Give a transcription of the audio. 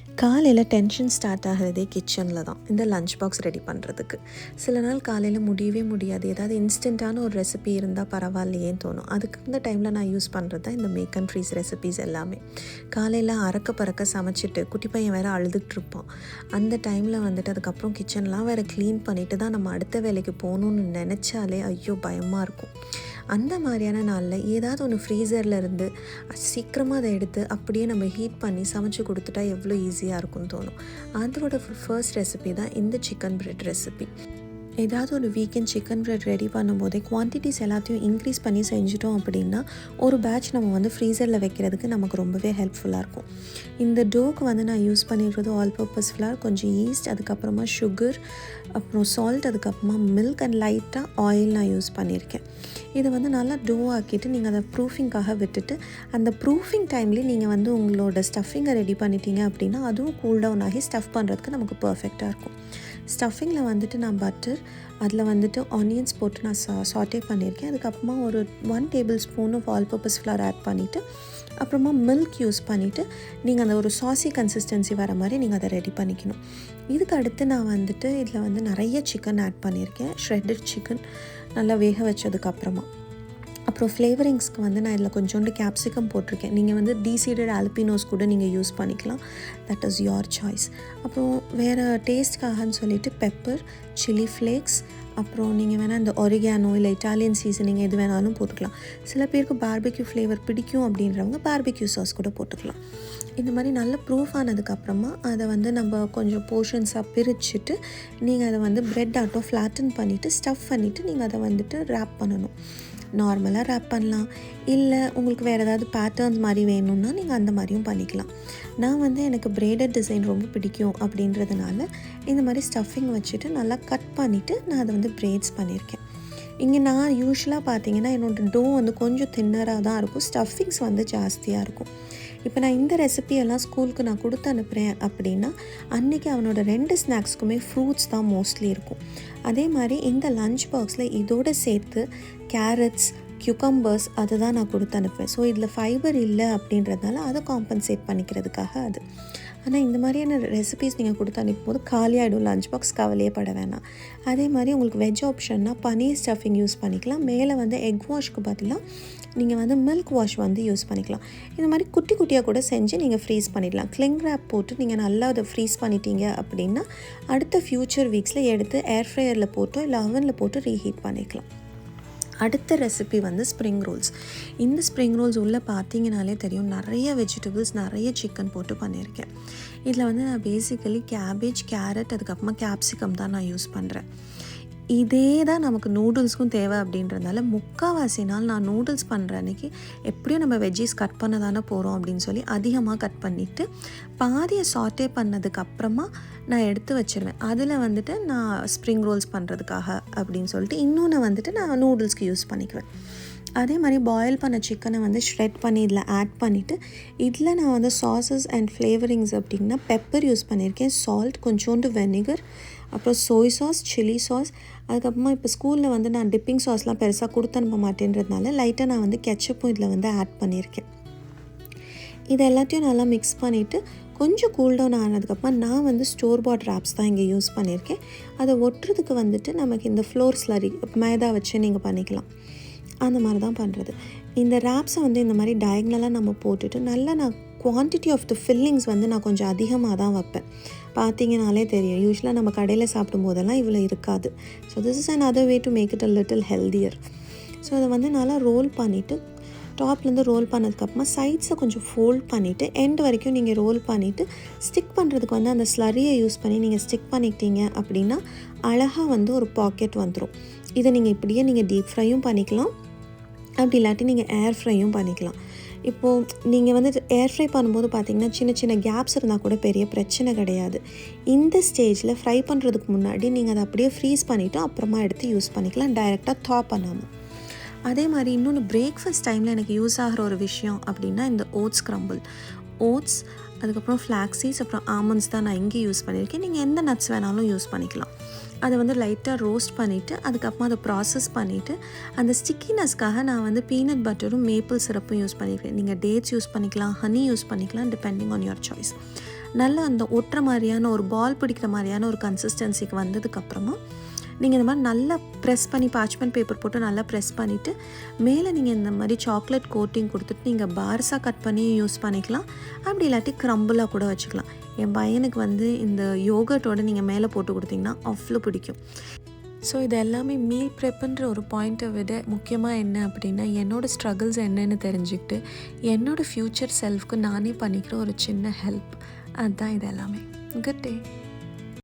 காலையில் tension start ஆகிறதே கிச்சனில் தான், இந்த லஞ்ச் பாக்ஸ் ரெடி பண்ணுறதுக்கு. சில நாள் காலையில் முடியவே முடியாது, ஏதாவது இன்ஸ்டண்ட்டான ஒரு ரெசிபி இருந்தால் பரவாயில்லையேன்னு தோணும். அதுக்கு இந்த டைமில் நான் யூஸ் பண்ணுறது தான் இந்த மேக் அண்ட் ஃப்ரீஸ் ரெசிபீஸ் எல்லாமே. காலையில் அறக்க பறக்க சமைச்சிட்டு குட்டி பையன் வேறு அழுதுகிட்ருப்பான். அந்த டைமில் வந்துட்டு அதுக்கப்புறம் கிச்சன்லாம் வேறு க்ளீன் பண்ணிவிட்டு தான் நம்ம அடுத்த வேலைக்கு போகணுன்னு நினச்சாலே ஐயோ பயமாக இருக்கும். அந்த மாதிரியான நாளில் ஏதாவது ஒன்று ஃப்ரீசரில் இருந்து சீக்கிரமாக அதை எடுத்து அப்படியே நம்ம ஹீட் பண்ணி சமைச்சு கொடுத்துட்டா எவ்வளோ ஈஸியாக இருக்கும்னு தோணும். அதோட ஃபர்ஸ்ட் ரெசிபி தான் இந்த சிக்கன் பிரெட் ரெசிபி. ஏதாவது ஒரு வீக்கெண்ட் சிக்கன் பிரெட் ரெடி பண்ணும்போதே குவான்டிட்டிஸ் எல்லாத்தையும் இன்க்ரீஸ் பண்ணி செஞ்சுட்டோம் அப்படின்னா ஒரு பேட்ச் நம்ம ஃப்ரீசரில் வைக்கிறதுக்கு நமக்கு ரொம்பவே ஹெல்ப்ஃபுல்லாக இருக்கும். இந்த டோக்கு நான் யூஸ் பண்ணியிருக்கிறது ஆல் பர்பஸ் ஃப்ளவர், கொஞ்சம் ஈஸ்ட், அதுக்கப்புறமா சுகர், அப்புறம் சால்ட், அதுக்கப்புறமா மில்க் அண்ட் லைட்டாக ஆயில் நான் யூஸ் பண்ணியிருக்கேன். இதை நல்லா டோ ஆக்கிட்டு நீங்கள் அதை ப்ரூஃபிங்காக விட்டுட்டு அந்த ப்ரூஃபிங் டைம்லேயே நீங்கள் உங்களோட ஸ்டஃபிங்கை ரெடி பண்ணிட்டீங்க அப்படின்னா அதுவும் கூல் டவுன் ஆகி ஸ்டஃப் பண்ணுறதுக்கு நமக்கு பர்ஃபெக்டாக இருக்கும். ஸ்டஃபிங்கில் நான் பட்டர், அதில் ஆனியன்ஸ் போட்டு நான் சாட்டே பண்ணியிருக்கேன். அதுக்கப்புறமா ஒரு 1 tablespoon of all purpose flour add பண்ணிவிட்டு அப்புறமா மில்க் யூஸ் பண்ணிவிட்டு நீங்கள் அந்த ஒரு சாஸி கன்சிஸ்டன்சி வர மாதிரி நீங்கள் அதை ரெடி பண்ணிக்கணும். இதுக்கு அடுத்து நான் இதில் நிறைய சிக்கன் ஆட் பண்ணியிருக்கேன். ஷ்ரெட்டட் சிக்கன் நல்லா வேக வச்சதுக்கப்புறமா அப்புறம் ஃப்ளேவரிங்ஸ்க்கு நான் இதில் கொஞ்சோண்டு கேப்சிகம் போட்டிருக்கேன். நீங்கள் டீசீடட் ஆல்பினோஸ் கூட நீங்கள் யூஸ் பண்ணிக்கலாம், தட் இஸ் யோர் சாய்ஸ். அப்புறம் வேறு டேஸ்ட்காகன்னு சொல்லிவிட்டு பெப்பர், சில்லி ஃப்ளேக்ஸ், அப்புறம் நீங்கள் வேணால் இந்த ஒரிகானோ இல்லை இட்டாலியன் சீசனிங் எது வேணாலும் போட்டுக்கலாம். சில பேருக்கு பார்பிக்யூ ஃப்ளேவர் பிடிக்கும் அப்படின்றவங்க பார்பிக்யூ சாஸ் கூட போட்டுக்கலாம். இந்த மாதிரி நல்ல ப்ரூஃப் ஆனதுக்கப்புறமா அதை நம்ம கொஞ்சம் போர்ஷன்ஸாக பிரிச்சுட்டு நீங்கள் அதை ப்ரெட் ஆட்டோ ஃப்ளாட்டன் பண்ணிவிட்டு ஸ்டஃப் பண்ணிவிட்டு நீங்கள் அதை ரேப் பண்ணணும். நார்மலாக ரேப் பண்ணலாம், இல்லை உங்களுக்கு வேறு ஏதாவது பேட்டர்ன்ஸ் மாதிரி வேணும்னா நீங்கள் அந்த மாதிரியும் பண்ணிக்கலாம். நான் எனக்கு பிரெய்டட் டிசைன் ரொம்ப பிடிக்கும் அப்படின்றதுனால இந்த மாதிரி ஸ்டஃபிங் வச்சுட்டு நல்லா கட் பண்ணிவிட்டு நான் அதை பிரெய்ட்ஸ் பண்ணியிருக்கேன். இங்கே நான் யூஸ்வலாக பார்த்தீங்கன்னா என்னோடய டோ கொஞ்சம் தின்னராக தான் இருக்கும், ஸ்டஃபிங்ஸ் ஜாஸ்தியாக இருக்கும். இப்போ நான் இந்த ரெசிபியெல்லாம் ஸ்கூலுக்கு நான் கொடுத்து அனுப்புகிறேன் அப்படின்னா அன்றைக்கி அவனோட 2 ஸ்நாக்ஸ்க்குமே ஃப்ரூட்ஸ் தான் மோஸ்ட்லி இருக்கும். அதே மாதிரி இந்த லஞ்ச் பாக்ஸில் இதோடு சேர்த்து கேரட்ஸ், கியூக்கம்பர்ஸ் அதை தான் நான் கொடுத்து அனுப்புவேன். ஸோ இதில் ஃபைபர் இல்லை அப்படின்றதுனால அதை காம்பன்சேட் பண்ணிக்கிறதுக்காக அது. ஆனால் இந்த மாதிரியான ரெசிபீஸ் நீங்கள் கொடுத்து அனுப்பும்போது காலியாகிடும் லஞ்ச் பாக்ஸ், கவலையே பட வேணாம். அதே மாதிரி உங்களுக்கு வெஜ் ஆப்ஷன்னா பனீர் ஸ்டஃபிங் யூஸ் பண்ணிக்கலாம். மேலே எக் வாஷ்க்கு பதிலாக நீங்கள் மில்க் வாஷ் யூஸ் பண்ணிக்கலாம். இந்த மாதிரி குட்டி குட்டியாக கூட செஞ்சு நீங்கள் ஃப்ரீஸ் பண்ணிடலாம். கிளிங் ரேப் போட்டு நீங்கள் நல்லா அதை ஃப்ரீஸ் பண்ணிட்டீங்க அப்படின்னா அடுத்த ஃப்யூச்சர் வீக்ஸில் எடுத்து ஏர் ஃப்ரையரில் போட்டோ இல்லை அவனில் போட்டு ரீஹீட் பண்ணிக்கலாம். அடுத்த ரெசிபி ஸ்ப்ரிங் ரோல்ஸ். இந்த ஸ்ப்ரிங் ரோல்ஸ் உள்ளே பார்த்தீங்கனாலே தெரியும், நிறைய வெஜிடபிள்ஸ், நிறைய சிக்கன் போட்டு பண்ணியிருக்கேன். இதில் நான் பேசிக்கலி கேபேஜ், கேரட், அதுக்கப்புறமா கேப்சிகம் தான் நான் யூஸ் பண்ணுறேன். இதே தான் நமக்கு நூடுல்ஸ்க்கும் தேவை அப்படின்றதுனால முக்கால்வாசி நாள் நான் நூடுல்ஸ் பண்ணுற அன்றைக்கி எப்படியும் நம்ம வெஜ்ஜீஸ் கட் பண்ண தானே போகிறோம் அப்படின்னு சொல்லி அதிகமாக கட் பண்ணிவிட்டு பாதியை சாட்டே பண்ணதுக்கப்புறமா நான் எடுத்து வச்சுருவேன். அதில் நான் ஸ்ப்ரிங் ரோல்ஸ் பண்ணுறதுக்காக அப்படின்னு சொல்லிட்டு இன்னொன்று நான் நூடுல்ஸ்க்கு யூஸ் பண்ணிக்குவேன். அதே மாதிரி பாயில் பண்ண சிக்கனை ஷ்ரெட் பண்ணி இதில் ஆட் பண்ணிவிட்டு இதில் நான் சாஸஸ் அண்ட் ஃப்ளேவரிங்ஸ் அப்படின்னா பெப்பர் யூஸ் பண்ணியிருக்கேன், சால்ட், கொஞ்சோண்டு வெனிகர், அப்புறம் சோய் சாஸ், சில்லி சாஸ், அதுக்கப்புறமா இப்போ ஸ்கூலில் நான் டிப்பிங் சாஸ்லாம் பெருசாக கொடுத்து அனுப்ப மாட்டேன்றதுனால லைட்டாக நான் கெச்சப்பும் இதில் ஆட் பண்ணியிருக்கேன். இது எல்லாத்தையும் நல்லா மிக்ஸ் பண்ணிவிட்டு கொஞ்சம் கூல்டவுன் ஆனதுக்கப்புறம் நான் ஸ்டோர் பாட் ரேப்ஸ் தான் இங்கே யூஸ் பண்ணியிருக்கேன். அதை ஒட்டுறதுக்கு நமக்கு இந்த ஃப்ளோர் ஸ்லரி மைதா வச்சு நீங்கள் பண்ணிக்கலாம். அந்த மாதிரி தான் பண்ணுறது. இந்த ரேப்ஸை இந்த மாதிரி டயக்னலாக நம்ம போட்டுட்டு நல்லா நான் குவான்டிட்டி ஆஃப் த ஃபில்லிங்ஸ் நான் கொஞ்சம் அதிகமாக தான் வைப்பேன். பார்த்தீங்கனாலே தெரியும், யூஸ்வலாக நம்ம கடையில் சாப்பிடும் போதெல்லாம் இவ்வளோ இருக்காது. So this is another way to make it a little healthier. So அதை நல்லா ரோல் பண்ணிவிட்டு டாப்லேருந்து ரோல் பண்ணதுக்கப்புறமா சைட்ஸை கொஞ்சம் ஃபோல்ட் பண்ணிவிட்டு எண்ட் வரைக்கும் நீங்கள் ரோல் பண்ணிவிட்டு ஸ்டிக் பண்ணுறதுக்கு அந்த ஸ்லரியை யூஸ் பண்ணி நீங்கள் ஸ்டிக் பண்ணிக்கிட்டீங்க அப்படின்னா அழகாக ஒரு பாக்கெட் வந்துடும். இதை நீங்கள் இப்படியே நீங்கள் டீப் ஃப்ரையும் பண்ணிக்கலாம், அப்படி இல்லாட்டி நீங்கள் ஏர் ஃப்ரையும் பண்ணிக்கலாம். இப்போது நீங்கள் ஏர் ஃப்ரை பண்ணும்போது பார்த்திங்கன்னா சின்ன சின்ன கேப்ஸ் இருந்தால் கூட பெரிய பிரச்சனை கிடையாது. இந்த ஸ்டேஜில் ஃப்ரை பண்ணுறதுக்கு முன்னாடி நீங்கள் அதை அப்படியே ஃப்ரீஸ் பண்ணிவிட்டு அப்புறமா எடுத்து யூஸ் பண்ணிக்கலாம், டைரெக்டாக தா பண்ணாமல். அதே மாதிரி இன்னொன்று பிரேக்ஃபாஸ்ட் டைமில் எனக்கு யூஸ் ஆகிற ஒரு விஷயம் அப்படின்னா இந்த ஓட்ஸ் கிரம்பிள். ஓட்ஸ், அதுக்கப்புறம் ஃப்ளாக்ஸீஸ், அப்புறம் ஆமண்ட்ஸ் தான் நான் இங்கே யூஸ் பண்ணியிருக்கேன். நீங்கள் எந்த நட்ஸ் வேணாலும் யூஸ் பண்ணிக்கலாம். அதை லைட்டாக ரோஸ்ட் பண்ணிவிட்டு அதுக்கப்புறமா அதை ப்ராசஸ் பண்ணிவிட்டு அந்த ஸ்டிக்கினஸ்க்காக நான் பீனட் பட்டரும் மேப்பிள் சிரப்பும் யூஸ் பண்ணியிருக்கேன். நீங்கள் டேட்ஸ் யூஸ் பண்ணிக்கலாம், ஹனி யூஸ் பண்ணிக்கலாம், டிபெண்டிங் ஆன் யுவர் சாய்ஸ். நல்லா அந்த ஒட்டுற மாதிரியான ஒரு பால் பிடிக்கிற மாதிரியான ஒரு கன்சிஸ்டன்சிக்கு வந்ததுக்கப்புறமா நீங்கள் இந்த மாதிரி நல்லா ப்ரெஸ் பண்ணி பார்ச்மெண்ட் பேப்பர் போட்டு நல்லா ப்ரெஸ் பண்ணிவிட்டு மேலே நீங்கள் இந்த மாதிரி சாக்லேட் கோட்டிங் கொடுத்துட்டு நீங்கள் பார்ஸாக கட் பண்ணி யூஸ் பண்ணிக்கலாம். அப்படி இல்லாட்டி க்ரம்பிளாக கூட வச்சுக்கலாம். என் பையனுக்கு வந்து இந்த யோகர்ட்டோட நீங்கள் மேலே போட்டு கொடுத்தீங்கன்னா அவ்வளோ பிடிக்கும். ஸோ இது எல்லாமே மீல் ப்ரெப்புன்ற ஒரு பாயிண்ட்டை விட முக்கியமாக என்ன அப்படின்னா என்னோடய ஸ்ட்ரகிள்ஸ் என்னென்னு தெரிஞ்சுக்கிட்டு என்னோடய ஃப்யூச்சர் செல்ஃப்க்கு நானே பண்ணிக்கிற ஒரு சின்ன ஹெல்ப். அதுதான் இது எல்லாமே. Good day.